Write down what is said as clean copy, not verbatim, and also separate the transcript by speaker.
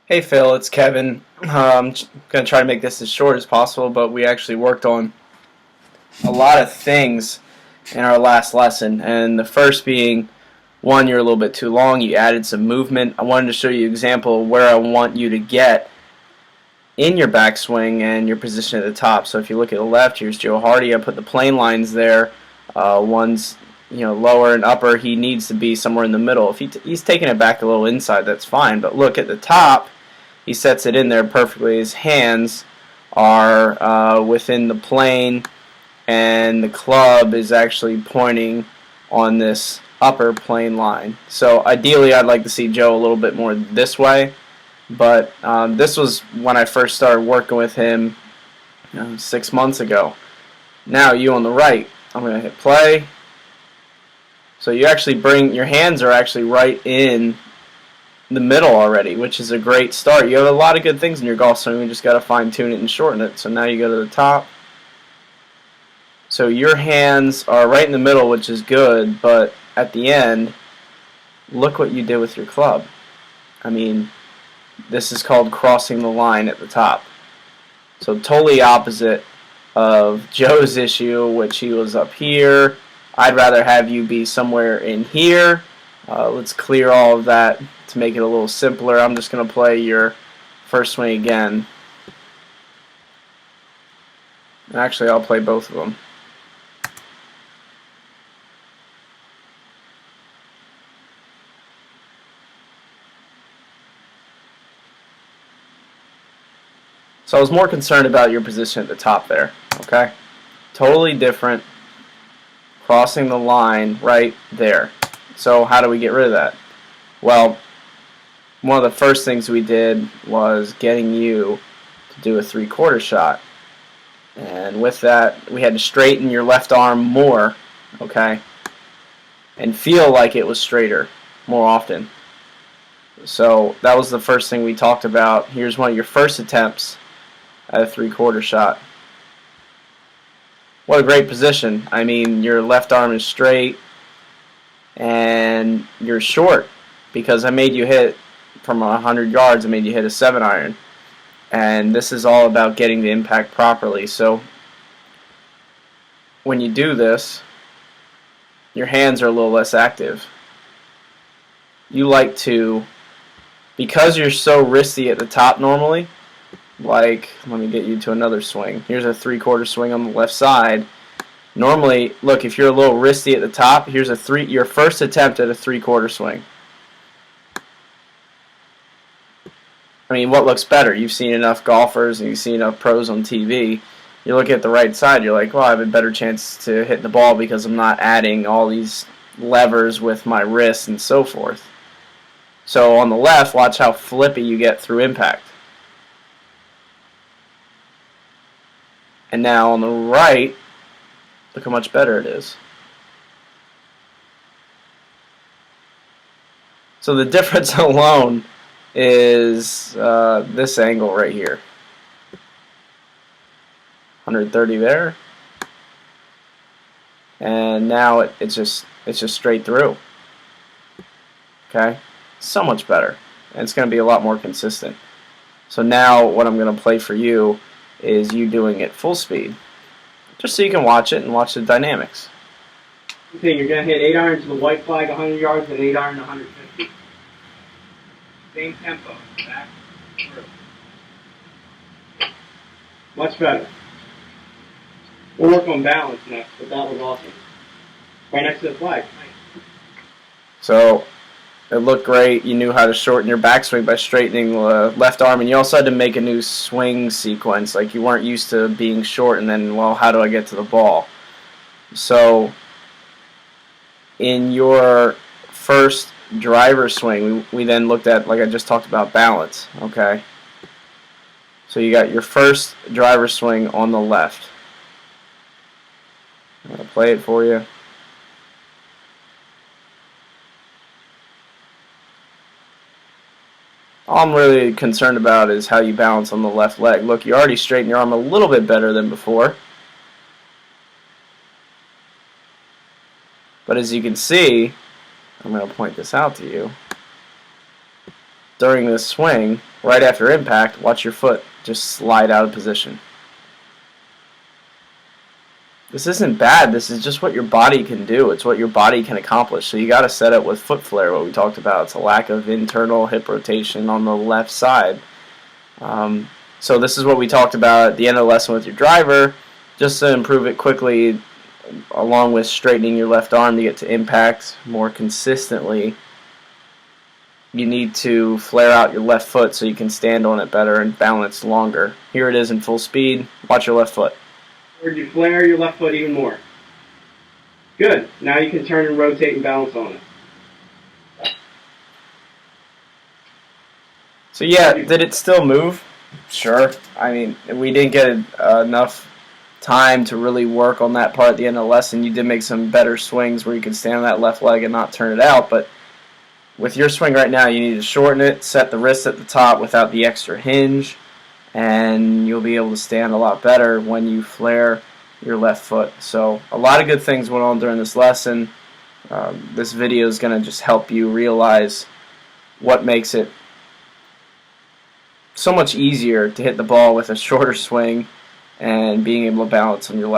Speaker 1: Hey Phil, it's Kevin. I'm going to try to make this as short as possible, but we actually worked on a lot of things in our last lesson. And the first being, one, you're a little bit too long. You added some movement. I wanted to show you an example of where I want you to get in your backswing and your position at the top. So if you look at the left, here's Joe Hardy. I put the plane lines there. One's lower and upper. He needs to be somewhere in the middle. If he's taking it back a little inside, that's fine. But look at the top. He sets it in there perfectly. His hands are within the plane, and the club is actually pointing on this upper plane line. So ideally, I'd like to see Joe a little bit more this way, but this was when I first started working with him 6 months ago. Now you on the right, I'm going to hit play. So you actually your hands are actually right in the middle already, which is a great start. You have a lot of good things in your golf swing. You just got to fine tune it and shorten it. So now you go to the top. So your hands are right in the middle, which is good, but at the end, look what you did with your club. I mean, this is called crossing the line at the top. So totally opposite of Joe's issue, which he was up here. I'd rather have you be somewhere in here. Let's clear all of that to make it a little simpler. I'm just going to play your first swing again. Actually, I'll play both of them. So I was more concerned about your position at the top there, okay? Totally different. Crossing the line right there. So how do we get rid of that? Well, one of the first things we did was getting you to do a three-quarter shot. And with that, we had to straighten your left arm more, okay? And feel like it was straighter more often. So that was the first thing we talked about. Here's one of your first attempts at a three-quarter shot. What a great position. I mean, your left arm is straight and you're short because I made you hit from 100 yards. I made you hit a 7-iron. And this is all about getting the impact properly. So when you do this, your hands are a little less active. You like to, because you're so wristy at the top normally, like, let me get you to another swing. Here's a three-quarter swing on the left side. Normally, look, if you're a little wristy at the top, here's your first attempt at a three-quarter swing. I mean, what looks better? You've seen enough golfers and you've seen enough pros on TV. You look at the right side, you're like, well, I have a better chance to hit the ball because I'm not adding all these levers with my wrist and so forth. So on the left, watch how flippy you get through impact. And now on the right, look how much better it is. So the difference alone is this angle right here. 130 there. And now it's just straight through. Okay? So much better. And it's going to be a lot more consistent. So now what I'm going to play for you is you doing it full speed, just so you can watch it and watch the dynamics.
Speaker 2: Okay, you're going to hit 8-iron to the white flag 100 yards and 8-iron 150. Same tempo, back through. Much better. We'll work on balance next, but that was awesome. Right next to the flag. Nice.
Speaker 1: So it looked great. You knew how to shorten your backswing by straightening the left arm, and you also had to make a new swing sequence. Like, you weren't used to being short, and then, well, how do I get to the ball? So in your first driver swing, we then looked at, like I just talked about, balance. Okay. So you got your first driver swing on the left. I'm going to play it for you. All I'm really concerned about is how you balance on the left leg. Look, you already straightened your arm a little bit better than before. But as you can see, I'm going to point this out to you. during this swing, right after impact, watch your foot just slide out of position. This isn't bad. This is just what your body can do. It's what your body can accomplish. So you got to set it with foot flare, what we talked about. It's a lack of internal hip rotation on the left side. So this is what we talked about at the end of the lesson with your driver, just to improve it quickly, along with straightening your left arm to get to impact more consistently. You need to flare out your left foot so you can stand on it better and balance longer. Here it is in full speed. Watch your left foot.
Speaker 2: Or you flare your left foot even more. Good. Now you can turn and rotate and balance on it.
Speaker 1: So yeah, did it still move? Sure. I mean, we didn't get enough time to really work on that part at the end of the lesson. You did make some better swings where you could stand on that left leg and not turn it out, but with your swing right now, you need to shorten it, set the wrist at the top without the extra hinge, and you'll be able to stand a lot better when you flare your left foot. So a lot of good things went on during this lesson. This video is going to just help you realize what makes it so much easier to hit the ball with a shorter swing and being able to balance on your left